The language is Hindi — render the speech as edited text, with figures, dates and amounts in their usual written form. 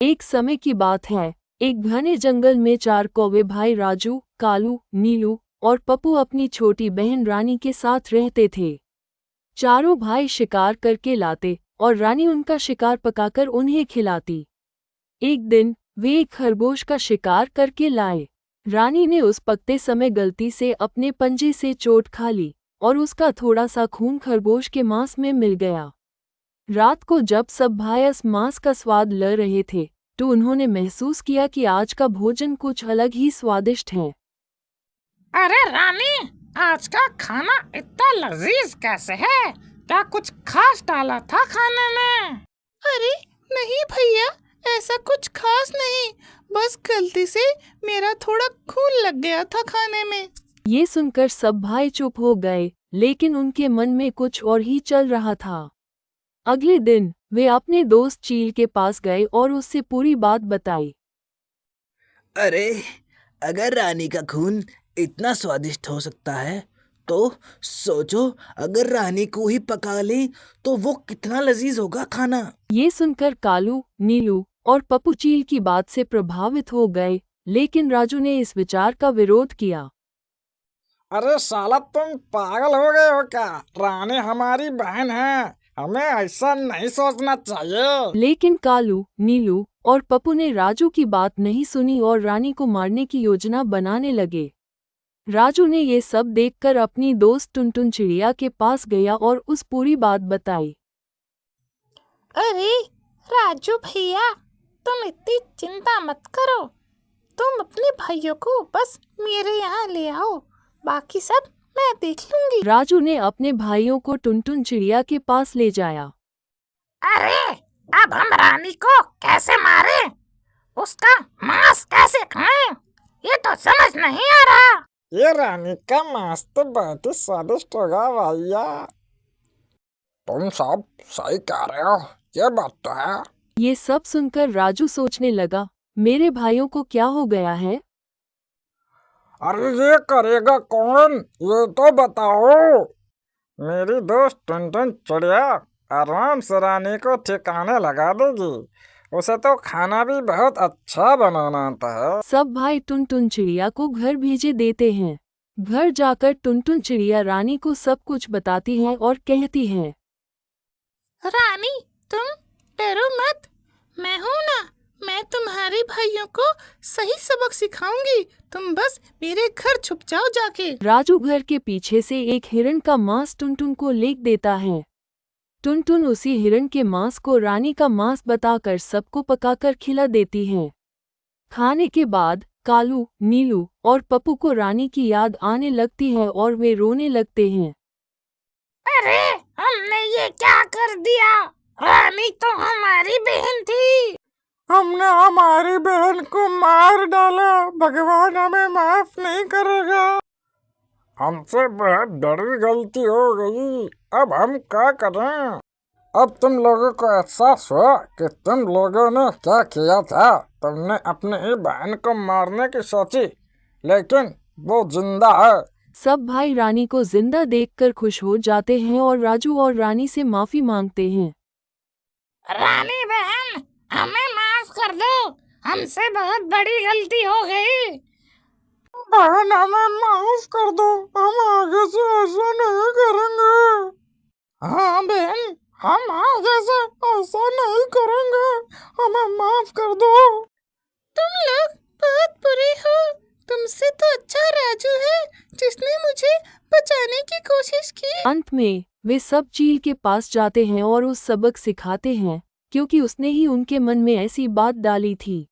एक समय की बात है, एक घने जंगल में 4 कौवे भाई राजू, कालू, नीलू और पप्पू अपनी छोटी बहन रानी के साथ रहते थे। चारों भाई शिकार करके लाते और रानी उनका शिकार पकाकर उन्हें खिलाती। एक दिन वे एक खरगोश का शिकार करके लाए। रानी ने उस पकते समय गलती से अपने पंजे से चोट खा ली और उसका थोड़ा सा खून खरगोश के मांस में मिल गया। रात को जब सब भाई इस मांस का स्वाद ले रहे थे, तो उन्होंने महसूस किया कि आज का भोजन कुछ अलग ही स्वादिष्ट है। अरे रानी, आज का खाना इतना लजीज कैसे है? क्या कुछ खास डाला था खाने में? अरे नहीं भैया, ऐसा कुछ खास नहीं, बस गलती से मेरा थोड़ा खून लग गया था खाने में। ये सुनकर सब भाई चुप हो गए, लेकिन उनके मन में कुछ और ही चल रहा था। अगले दिन वे अपने दोस्त चील के पास गए और उससे पूरी बात बताई। अरे, अगर रानी का खून इतना स्वादिष्ट हो सकता है तो सोचो, अगर रानी को ही पका लें तो वो कितना लजीज होगा खाना। ये सुनकर कालू, नीलू और पप्पू चील की बात से प्रभावित हो गए, लेकिन राजू ने इस विचार का विरोध किया। अरे साला, तुम पागल हो गए हो क्या? रानी हमारी बहन है, हमें ऐसा नहीं सोचना चाहिए। लेकिन कालू, नीलू और पप्पू ने राजू की बात नहीं सुनी और रानी को मारने की योजना बनाने लगे। राजू ने ये सब देखकर अपनी दोस्त टुनटुन चिड़िया के पास गया और उस पूरी बात बताई। अरे राजू भैया, तुम इतनी चिंता मत करो, तुम अपने भाइयों को बस मेरे यहाँ ले आओ, बाकी सब मैं देख लूंगी। राजू ने अपने भाइयों को टुनटुन चिड़िया के पास ले जाया। अरे, अब हम रानी को कैसे मारें? उसका मांस कैसे खाएं? ये तो समझ नहीं आ रहा। ये रानी का मांस तो बहुत ही स्वादिष्ट होगा भैया। तुम सब सही कह रहे हो, ये बात तो है। ये सब सुनकर राजू सोचने लगा, मेरे भाइयों को क्या हो गया है? अरे ये करेगा कौन, ये तो बताओ। मेरी दोस्त टुनटुन चिड़िया आराम से रानी को ठिकाने लगा देगी। उसे तो खाना भी बहुत अच्छा बनाना आता है। सब भाई टुनटुन चिड़िया को घर भेजे देते हैं। घर जाकर टुनटुन चिड़िया रानी को सब कुछ बताती है और कहती है, रानी तुम डरो मत, मैं हूँ ना, मैं तुम्हारे भाइयों को सही सबक सिखाऊंगी, तुम बस मेरे घर छुप जाओ जाके। राजू घर के पीछे से एक हिरण का मांस टुनटुन को लेक देता है। टुनटुन उसी हिरण के मांस को रानी का मांस बताकर सबको पकाकर खिला देती है। खाने के बाद कालू, नीलू और पप्पू को रानी की याद आने लगती है और वे रोने लगते हैं। अरे, हमने ये क्या कर दिया? रानी तो हमारी बहन थी। हमने हमारी बहन को मार डाला, भगवान हमें माफ नहीं करेगा। हमसे बहुत बड़ी गलती हो गई, अब हम क्या करें? अब तुम लोगों को एहसास हुआ कि तुम लोगों ने क्या किया था। तुमने अपनी ही बहन को मारने की सोची, लेकिन वो जिंदा है। सब भाई रानी को जिंदा देखकर खुश हो जाते हैं और राजू और रानी से माफी मांगते हैं। रानी बहन, हमें माफ कर दो, हमसे बहुत बड़ी गलती हो गई। बहन, हमें माफ कर दो, हम आगे से ऐसा नहीं करेंगे। हाँ बहन, हम आगे से ऐसा नहीं करेंगे, हमें माफ कर दो। तुम लोग बहुत बुरे हो, तुमसे तो अच्छा राजू है जिसने मुझे बचाने की कोशिश की। अंत में वे सब चील के पास जाते हैं और उस सबक सिखाते हैं, क्योंकि उसने ही उनके मन में ऐसी बात डाली थी।